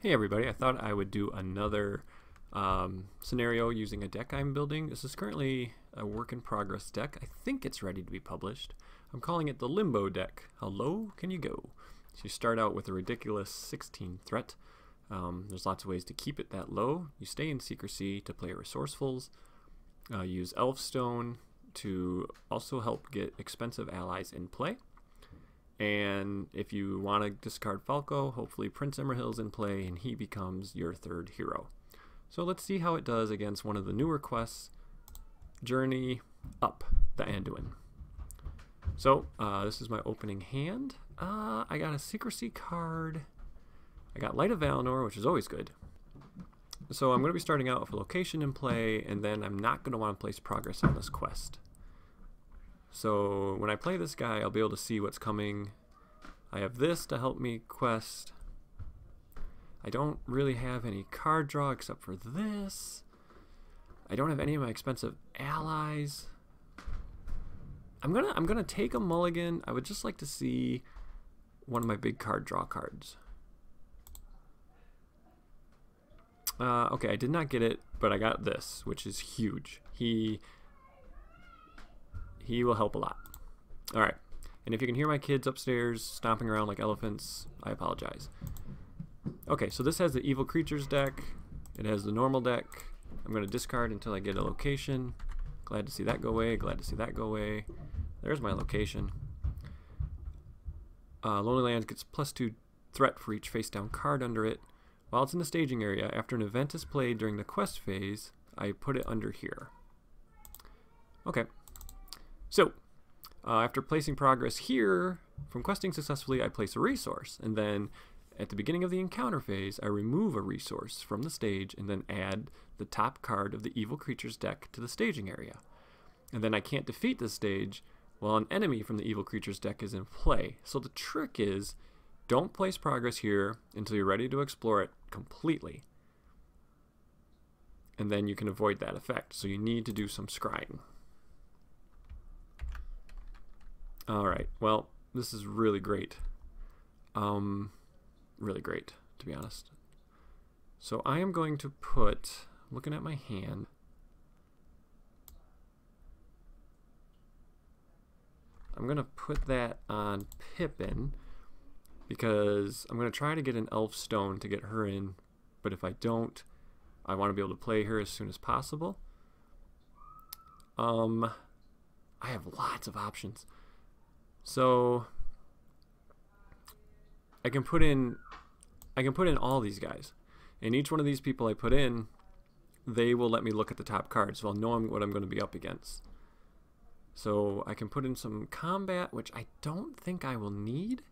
Hey everybody, I thought I would do another scenario using a deck I'm building. This is currently a work in progress deck. I think it's ready to be published. I'm calling it the Limbo Deck. How low can you go? So you start out with a ridiculous 16 threat. There's lots of ways to keep it that low. You stay in secrecy to play resourcefuls. Use Elfstone to also help get expensive allies in play. And if you want to discard Falco, hopefully Prince Emerhild's in play and he becomes your third hero. So let's see how it does against one of the newer quests, Journey Up the Anduin. So this is my opening hand. I got a secrecy card. I got Light of Valinor, which is always good. So I'm going to be starting out with a location in play, and then I'm not going to want to place progress on this quest. So when I play this guy, I'll be able to see what's coming. I have this to help me quest. I don't really have any card draw except for this. I don't have any of my expensive allies. I'm gonna take a mulligan. I would just like to see one of my big card draw cards. Okay, I did not get it, but I got this, which is huge. He will help a lot. Alright, and if you can hear my kids upstairs stomping around like elephants, I apologize. Okay, so this has the Evil Creatures deck. It has the normal deck. I'm going to discard until I get a location. Glad to see that go away, glad to see that go away. There's my location. Lonely Lands gets +2 threat for each face-down card under it. While it's in the staging area, after an event is played during the quest phase, I put it under here. Okay. So, after placing progress here, from questing successfully, I place a resource, and then at the beginning of the encounter phase, I remove a resource from the stage and then add the top card of the Evil Creatures deck to the staging area. And then I can't defeat this stage while an enemy from the Evil Creatures deck is in play. So the trick is, don't place progress here until you're ready to explore it completely. And then you can avoid that effect. So you need to do some scrying. Alright, well, this is really great. Really great, to be honest. So I am going to put, looking at my hand, I'm going to put that on Pippin, because I'm going to try to get an Elfstone to get her in, but if I don't, I want to be able to play her as soon as possible. I have lots of options. So I can put in all these guys, and each one of these people I put in, they will let me look at the top cards, so I'll know what I'm going to be up against. So I can put in some combat, which I don't think I will need.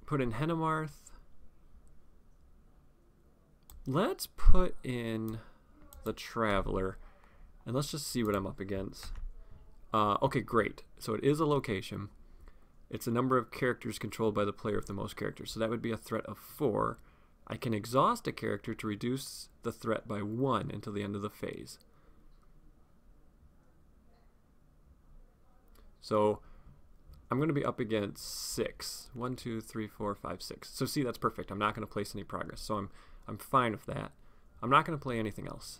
Put in Henemarth. Let's put in the Traveler, and let's just see what I'm up against. Okay, great. So it is a location. It's a number of characters controlled by the player with the most characters. So that would be a threat of 4. I can exhaust a character to reduce the threat by 1 until the end of the phase. So I'm going to be up against 6. 1, 2, 3, 4, 5, 6. So see, that's perfect. I'm not going to place any progress. So I'm fine with that. I'm not going to play anything else,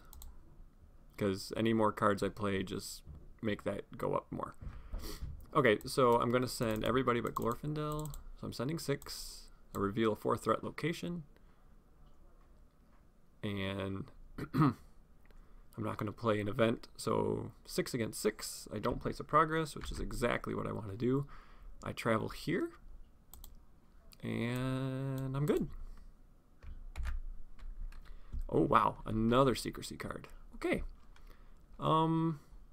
because any more cards I play just make that go up more. Okay, so I'm going to send everybody but Glorfindel. So I'm sending 6. I reveal a 4 threat location. And I'm not going to play an event. So 6 against 6. I don't place a progress, which is exactly what I want to do. I travel here. And I'm good. Oh, wow. Another secrecy card. Okay.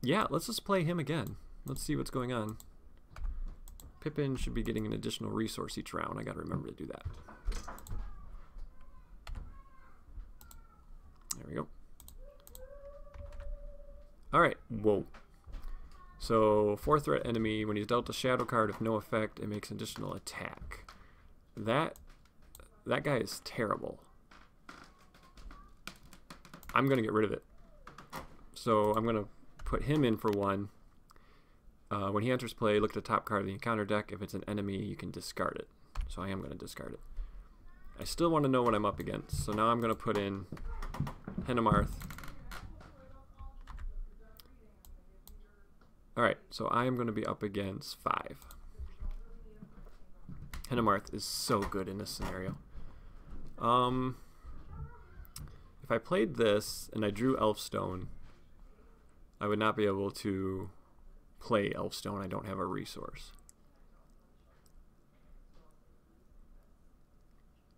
Yeah, let's just play him again. Let's see what's going on. Pippin should be getting an additional resource each round. I gotta remember to do that. There we go. Alright, whoa. So, 4 threat enemy, when he's dealt a shadow card with no effect, it makes an additional attack. That guy is terrible. I'm gonna get rid of it. So, I'm gonna put him in for 1. When he enters play, look at the top card of the encounter deck. If it's an enemy, you can discard it. so I am going to discard it. I still want to know what I'm up against, so now I'm going to put in Henemarth. Alright, so I am going to be up against 5. Henemarth is so good in this scenario. If I played this and I drew Elfstone, I would not be able to play Elfstone. I don't have a resource.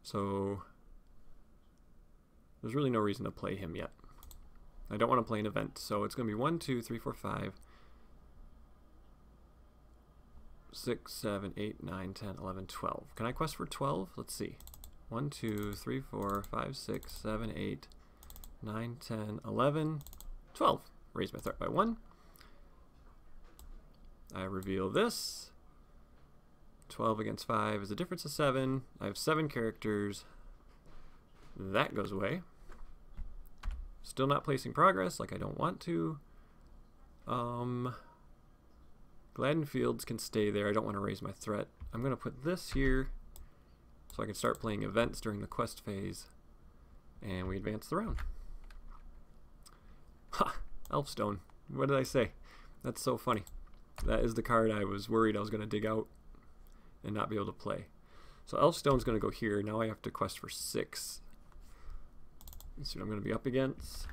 So there's really no reason to play him yet. I don't want to play an event, so it's going to be 1, 2, 3, 4, 5, 6, 7, 8, 9, 10, 11, 12. Can I quest for 12? Let's see. 1, 2, 3, 4, 5, 6, 7, 8, 9, 10, 11, 12. Raise my threat by 1. I reveal this. 12 against 5 is a difference of 7. I have 7 characters. That goes away. Still not placing progress like I don't want to. Gladden Fields can stay there. I don't want to raise my threat. I'm going to put this here so I can start playing events during the quest phase. And we advance the round. Ha! Elfstone. What did I say? That's so funny. That is the card I was worried I was going to dig out and not be able to play. So Elfstone's going to go here. Now I have to quest for 6. Let's see what I'm going to be up against.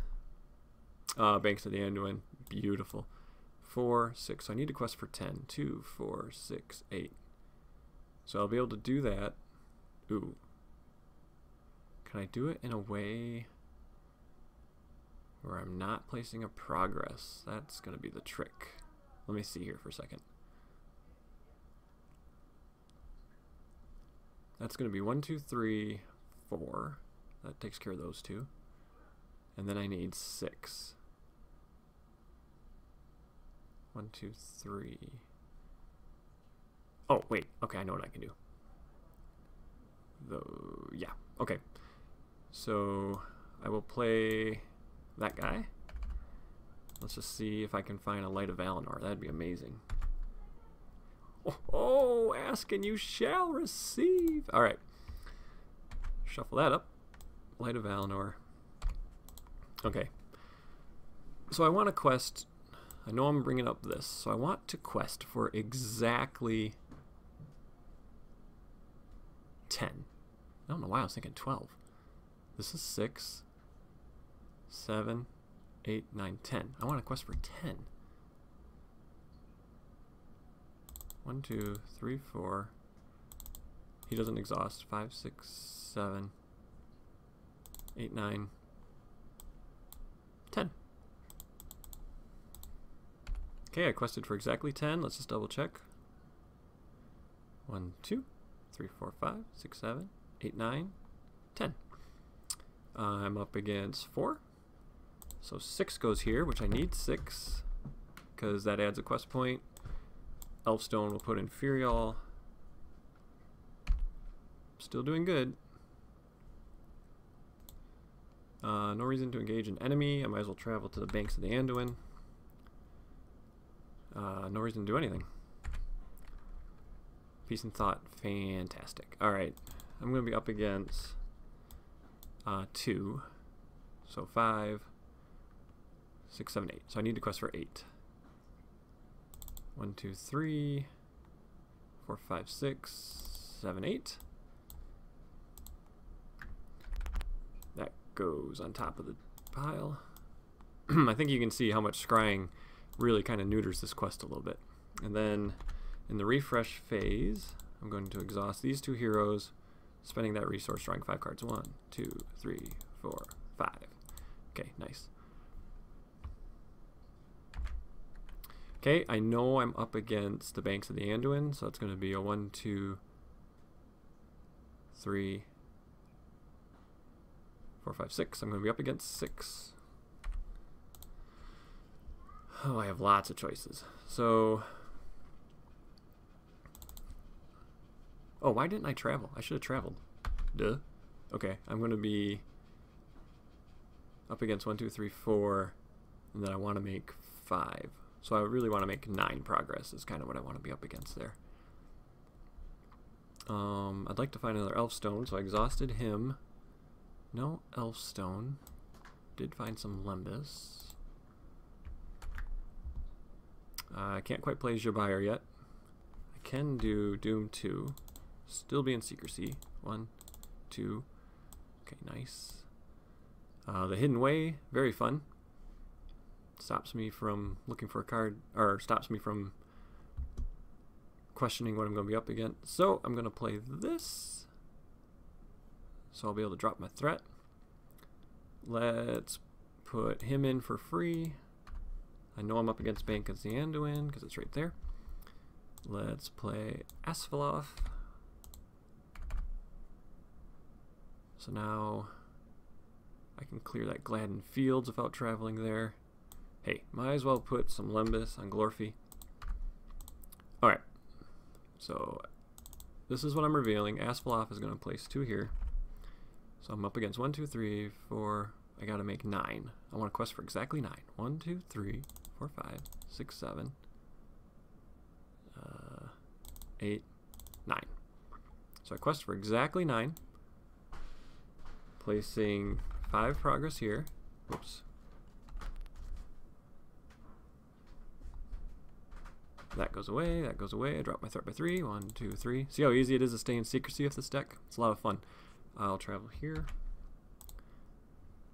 Banks of the Anduin. Beautiful. 4, 6. So I need to quest for 10. 2, 4, 6, 8. So I'll be able to do that. Ooh. Can I do it in a way where I'm not placing a progress? That's going to be the trick. Let me see here for a second. That's going to be 1, 2, 3, 4. That takes care of those 2. And then I need 6. 1, 2, 3. Oh, wait. Okay, I know what I can do. Though, yeah. Okay. So I will play that guy. Let's just see if I can find a Light of Valinor. That'd be amazing. Oh, ask and you shall receive. All right. Shuffle that up. Light of Valinor. Okay. So I want to quest. I know I'm bringing up this. So I want to quest for exactly 10. I don't know why I was thinking 12. This is 6, 7, 8, 9, 10. I want to quest for 10. 1, 2, 3, 4. He doesn't exhaust. 5, 6, 7, 8, 9, 10. Okay, I quested for exactly 10. Let's just double check. 1, 2, 3, 4, 5, 6, 7, 8, 9, 10. I'm up against 4. So 6 goes here, which I need 6 because that adds a quest point. Elfstone will put in Furial. Still doing good. No reason to engage an enemy. I might as well travel to the Banks of the Anduin. No reason to do anything. Peace and Thought. Fantastic. Alright. I'm going to be up against 2. So 5, 6, 7, 8. So I need to quest for 8. 1, 2, 3, 4, 5, 6, 7, 8. That goes on top of the pile. I think you can see how much scrying really kind of neuters this quest a little bit. And then in the refresh phase, I'm going to exhaust these 2 heroes, spending that resource, drawing 5 cards. 1, 2, 3, 4, 5. Okay, nice. Okay, I know I'm up against the Banks of the Anduin, so it's going to be a 1, 2, 3, 4, 5, 6. I'm going to be up against 6. Oh, I have lots of choices. So, oh, why didn't I travel? I should have traveled. Duh. Okay, I'm going to be up against 1, 2, 3, 4, and then I want to make 5. So I really want to make 9 progress is kind of what I want to be up against there. I'd like to find another elf stone, so I exhausted him. No elf stone. Did find some Limbus. I can't quite play Jabire yet. I can do Doom 2. Still be in secrecy. 1, 2. Okay, nice. The Hidden Way, very fun. Stops me from looking for a card, or stops me from questioning what I'm going to be up against. So I'm going to play this. So I'll be able to drop my threat. Let's put him in for free. I know I'm up against Journey Up the Anduin because it's right there. Let's play Asphalov. So now I can clear that Gladden Fields without traveling there. Hey, might as well put some Limbus on Glorphy. Alright, so this is what I'm revealing. Asphalov is going to place 2 here. So I'm up against 1, 2, 3, 4. I got to make 9. I want to quest for exactly 9. 1, 2, 3, 4, 5, 6, 7, 8, 9. So I quest for exactly 9. Placing 5 progress here. Whoops. That goes away, that goes away. I drop my threat by 3. 1, 2, 3. See how easy it is to stay in secrecy with this deck? It's a lot of fun. I'll travel here.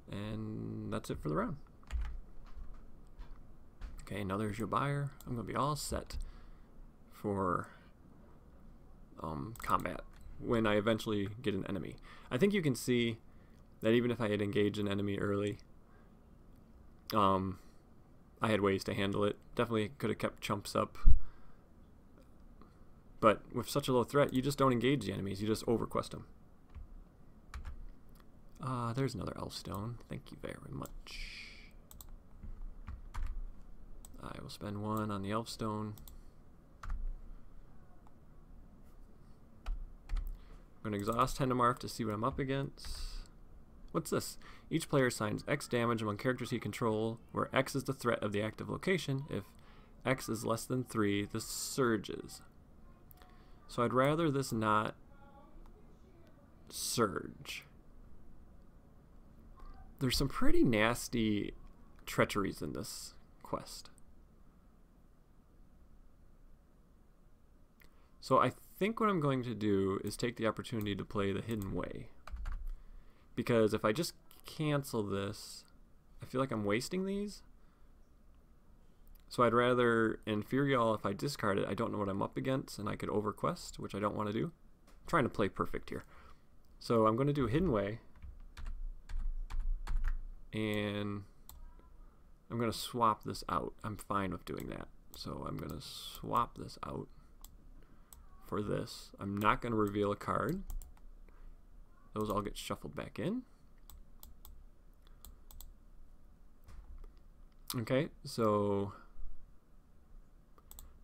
And that's it for the round. Okay, now there's your buyer. I'm going to be all set for combat when I eventually get an enemy. I think you can see that even if I had engaged an enemy early, I had ways to handle it. Definitely could have kept chumps up. But with such a low threat, you just don't engage the enemies. You just overquest them. There's another elf stone. Thank you very much. I will spend 1 on the elf stone. I'm going to exhaust Hendemarf to see what I'm up against. What's this? Each player assigns X damage among characters he controls, where X is the threat of the active location. If X is less than 3, this surges. So I'd rather this not surge. There's some pretty nasty treacheries in this quest. So I think what I'm going to do is take the opportunity to play the Hidden Way. Because if I just cancel this, I feel like I'm wasting these. So I'd rather Inferial, if I discard it, I don't know what I'm up against, and I could overquest, which I don't want to do. I'm trying to play perfect here. So I'm going to do Hidden Way. And I'm going to swap this out. I'm fine with doing that. So I'm going to swap this out for this. I'm not going to reveal a card. Those all get shuffled back in. Okay, so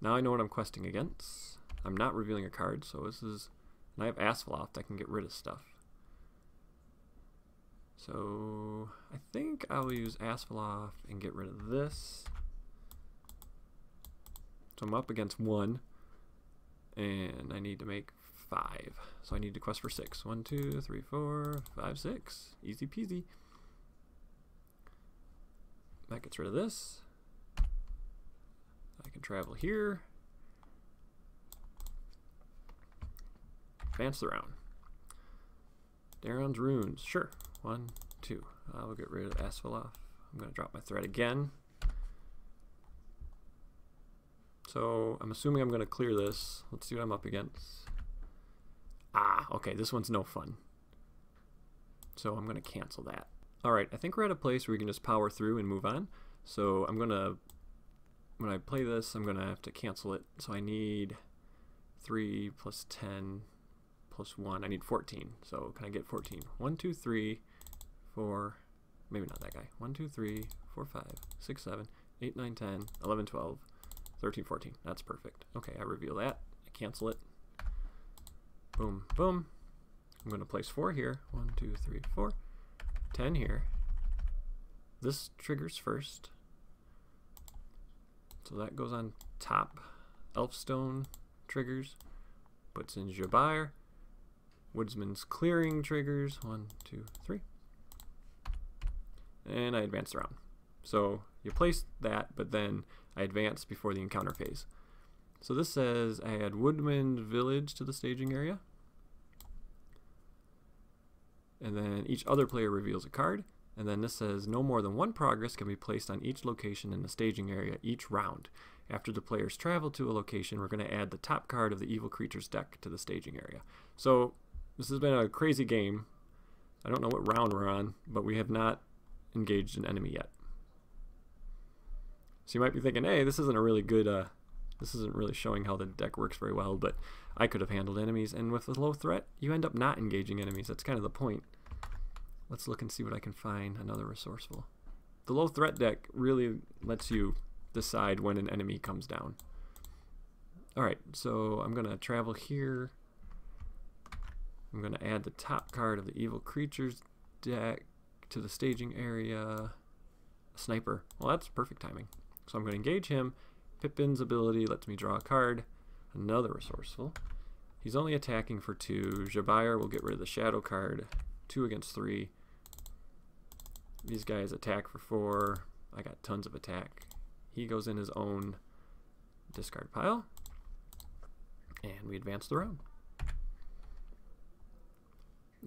now I know what I'm questing against. I'm not revealing a card, so this is... And I have Asphalov that can get rid of stuff. So I think I'll use Asphalov and get rid of this. So I'm up against 1, and I need to make 5. So I need to quest for 6. 1, 2, 3, 4, 5, 6. Easy peasy. That gets rid of this. I can travel here. Advance the round. Daron's Runes. Sure. 1, 2. I'll get rid of Asphalov. I'm going to drop my threat again. So I'm assuming I'm going to clear this. Let's see what I'm up against. Ah, okay, this one's no fun. So I'm going to cancel that. Alright, I think we're at a place where we can just power through and move on. So I'm going to, when I play this, I'm going to have to cancel it. So I need 3 plus 10 plus 1. I need 14. So can I get 14? 1, 2, 3, 4, maybe not that guy. 1, 2, 3, 4, 5, 6, 7, 8, 9, 10, 11, 12, 13, 14. That's perfect. Okay, I reveal that. I cancel it. Boom, boom. I'm going to place 4 here. 1, 2, 3, 4. 10 here. This triggers first. So that goes on top. Elfstone triggers. puts in Jabir. Woodsman's Clearing triggers. 1, 2, 3. And I advance the round. So you place that, but then I advance before the encounter phase. So this says I add Woodman Village to the staging area. And then each other player reveals a card. And then this says no more than one progress can be placed on each location in the staging area each round. After the players travel to a location, we're going to add the top card of the Evil Creatures deck to the staging area. So this has been a crazy game. I don't know what round we're on, but we have not engaged an enemy yet. So you might be thinking, hey, this isn't a really good, this isn't really showing how the deck works very well, but I could have handled enemies, and with a low threat, you end up not engaging enemies. That's kind of the point. Let's look and see what I can find. Another resourceful. The low threat deck really lets you decide when an enemy comes down. Alright, so I'm going to travel here. I'm going to add the top card of the Evil Creatures deck to the staging area. A sniper. Well, that's perfect timing. So I'm going to engage him. Pippin's ability lets me draw a card. Another resourceful. He's only attacking for 2. Jabir will get rid of the shadow card. 2 against 3. These guys attack for 4. I got tons of attack. He goes in his own discard pile. And we advance the round.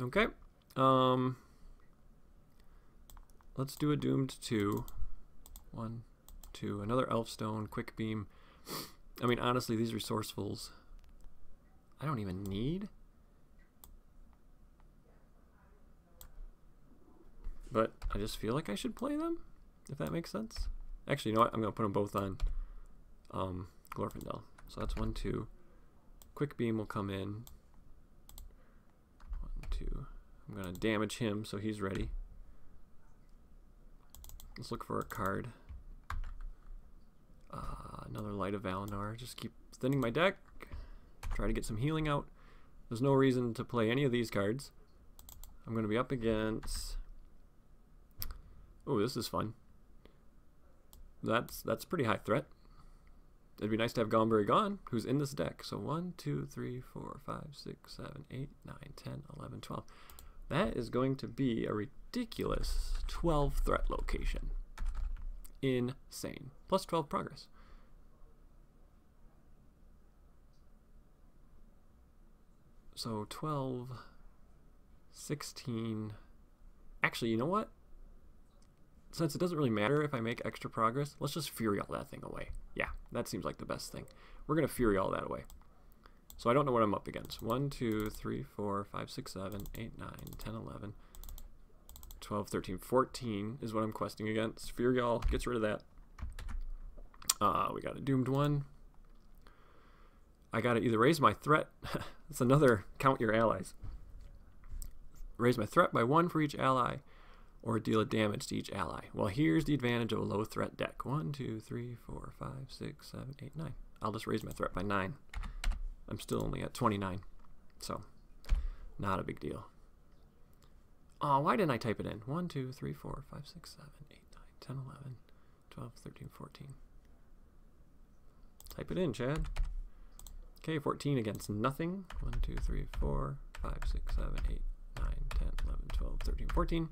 Okay. Let's do a Doomed 2. 1, 2. Another Elfstone, Quick Beam. I mean, honestly, these resourcefuls, I don't even need. But I just feel like I should play them, if that makes sense. Actually, you know what? I'm going to put them both on Glorfindel. So that's 1, 2. Quick Beam will come in. 1, 2. I'm going to damage him so he's ready. Let's look for a card. Another Light of Valinor. Just keep thinning my deck. Try to get some healing out. There's no reason to play any of these cards. I'm going to be up against... Oh, this is fun. That's pretty high threat. It'd be nice to have Gonberry Gone, who's in this deck. So 1, 2, 3, 4, 5, 6, 7, 8, 9, 10, 11, 12. That is going to be a ridiculous 12 threat location. Insane. Plus 12 progress. So 12, 16. Actually, you know what? Since it doesn't really matter if I make extra progress, let's just Fury all that thing away. Yeah, that seems like the best thing. We're going to Fury all that away. So I don't know what I'm up against. 1, 2, 3, 4, 5, 6, 7, 8, 9, 10, 11, 12, 13, 14 is what I'm questing against. Fury all gets rid of that. We got a Doomed 1. I got to either raise my threat. It's another count your allies. Raise my threat by 1 for each ally, or deal a damage to each ally. Well, here's the advantage of a low threat deck. 1, 2, 3, 4, 5, 6, 7, 8, 9. I'll just raise my threat by 9. I'm still only at 29, so not a big deal. Oh, why didn't I type it in? 1, 2, 3, 4, 5, 6, 7, 8, 9, 10, 11, 12, 13, 14. Type it in, Chad. Okay, 14 against nothing. 1, 2, 3, 4, 5, 6, 7, 8, 9, 10, 11, 12, 13, 14.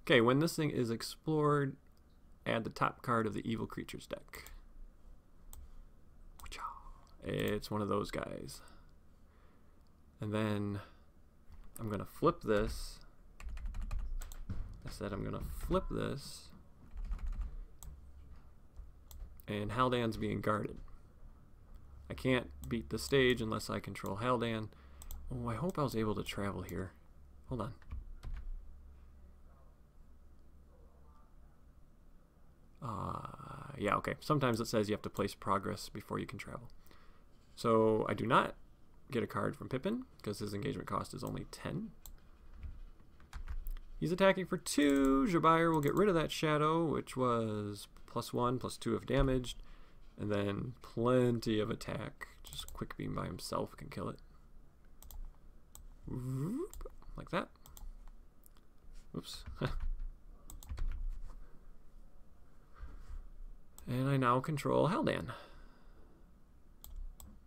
Okay, when this thing is explored, add the top card of the Evil Creatures deck. It's one of those guys. And then I'm going to flip this. I said I'm going to flip this. And Haldan's being guarded. I can't beat the stage unless I control Haldan. Oh, I hope I was able to travel here. Hold on. Yeah, okay. Sometimes it says you have to place progress before you can travel. So I do not get a card from Pippin because his engagement cost is only 10. He's attacking for 2. Jabir will get rid of that shadow, which was +1, +2 of damage, and then plenty of attack. Just Quick Beam by himself can kill it. Like that. Oops. And I now control Haldan.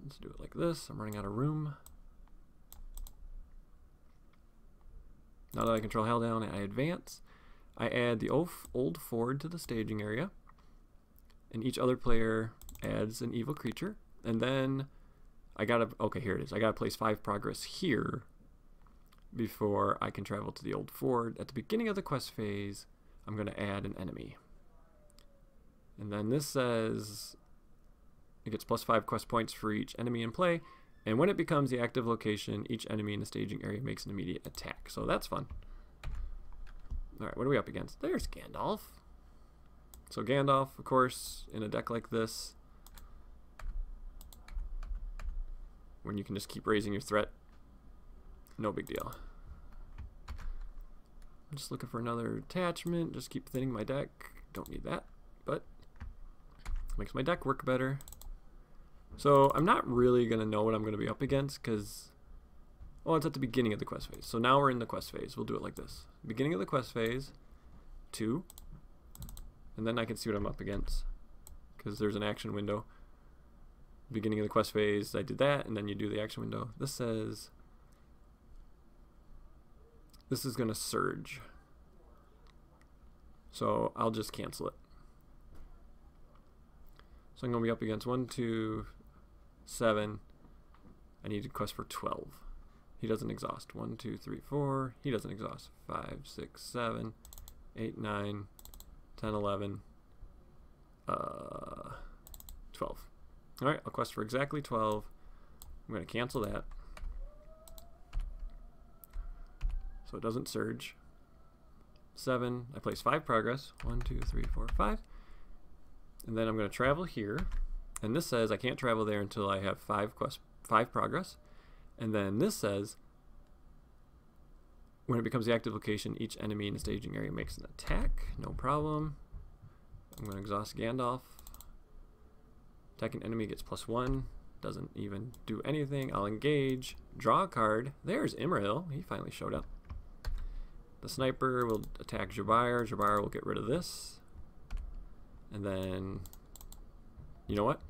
Let's do it like this. I'm running out of room. Now that I control held down, I advance. I add the old ford to the staging area. And each other player adds an evil creature. And then I gotta, okay, here it is. I gotta place 5 progress here before I can travel to the old ford. At the beginning of the quest phase, I'm gonna add an enemy. And then this says it gets +5 quest points for each enemy in play. And when it becomes the active location, each enemy in the staging area makes an immediate attack. So that's fun. Alright, what are we up against? There's Gandalf. So Gandalf, of course, in a deck like this, when you can just keep raising your threat, no big deal. I'm just looking for another attachment. Just keep thinning my deck. Don't need that, but makes my deck work better. So I'm not really going to know what I'm going to be up against because, well, it's at the beginning of the quest phase. So now we're in the quest phase. We'll do it like this. Beginning of the quest phase, 2. And then I can see what I'm up against because there's an action window. Beginning of the quest phase, I did that, and then you do the action window. This says this is going to surge. So I'll just cancel it. So I'm going to be up against 1, 2, 7. I need to quest for 12. He doesn't exhaust. 1, 2, 3, 4. He doesn't exhaust. 5, 6, 7, 8, 9, 10, 11, 12. Alright, I'll quest for exactly 12. I'm going to cancel that. So it doesn't surge. 7. I place 5 progress. 1, 2, 3, 4, 5. And then I'm going to travel here. And this says I can't travel there until I have 5 progress. And then this says when it becomes the active location, each enemy in the staging area makes an attack. No problem. I'm going to exhaust Gandalf. Attacking enemy gets +1. Doesn't even do anything. I'll engage. Draw a card. There's Imrahil. He finally showed up. The sniper will attack Jabbar. Jabbar will get rid of this. And then, you know what?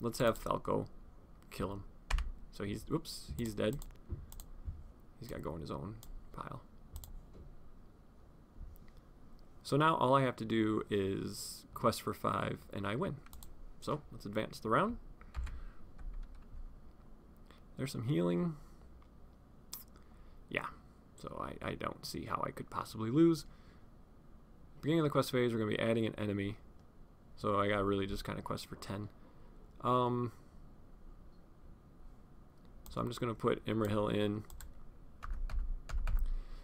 Let's have Falco kill him. So he's, whoops, he's dead. He's got to go in his own pile. So now all I have to do is quest for 5 and I win. So let's advance the round. There's some healing. Yeah, so I don't see how I could possibly lose. Beginning of the quest phase, we're going to be adding an enemy. So I got to really just kind of quest for 10. So I'm just going to put Imrahil in.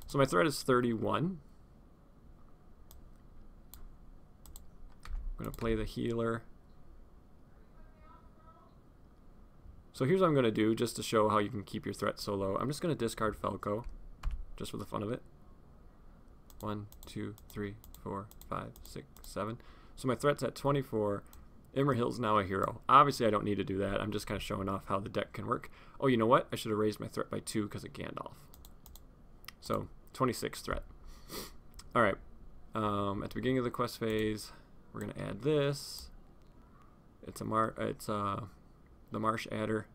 So my threat is 31. I'm going to play the healer. So here's what I'm going to do just to show how you can keep your threat so low. I'm just going to discard Falco just for the fun of it. 1, 2, 3, 4, 5, 6, 7. So my threat's at 24. Imrahil's now a hero. Obviously I don't need to do that. I'm just kind of showing off how the deck can work. Oh, you know what? I should have raised my threat by 2 because of Gandalf. So 26 threat. Alright. At the beginning of the quest phase, we're going to add this. It's the Marsh Adder.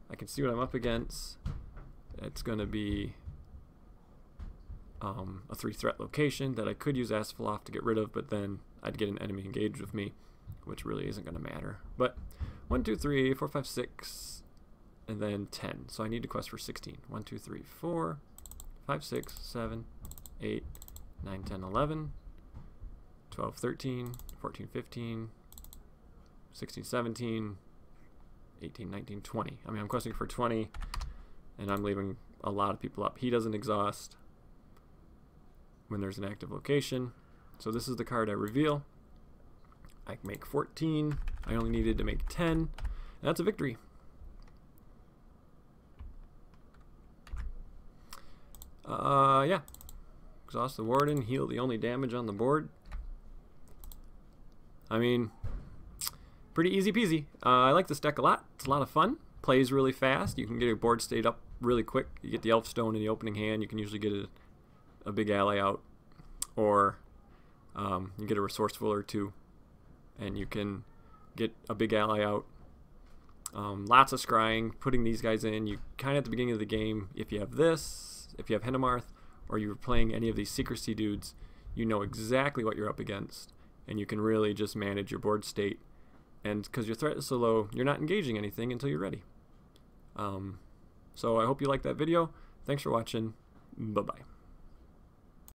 I can see what I'm up against. It's going to be a 3 threat location that I could use Asphalov to get rid of, but then I'd get an enemy engaged with me, which really isn't going to matter. But 1, 2, 3, 4, 5, 6, and then 10. So I need to quest for 16. 1, 2, 3, 4, 5, 6, 7, 8, 9, 10, 11, 12, 13, 14, 15, 16, 17, 18, 19, 20. I mean, I'm questing for 20, and I'm leaving a lot of people up. He doesn't exhaust when there's an active location. So this is the card I reveal. I can make 14. I only needed to make 10. And that's a victory. Yeah. Exhaust the Warden. Heal the only damage on the board. I mean, pretty easy peasy. I like this deck a lot. It's a lot of fun. Plays really fast. You can get your board state up really quick. You get the Elf Stone in the opening hand. You can usually get a big ally out. Or you get a Resourceful or 2. And you can get a big ally out Lots of scrying, putting these guys in. You kind of at the beginning of the game, if you have this, if you have Hennemarth, or you're playing any of these secrecy dudes, you know exactly what you're up against, and you can really just manage your board state. And because your threat is so low, you're not engaging anything until you're ready. So I hope you liked that video. Thanks for watching. Bye-bye.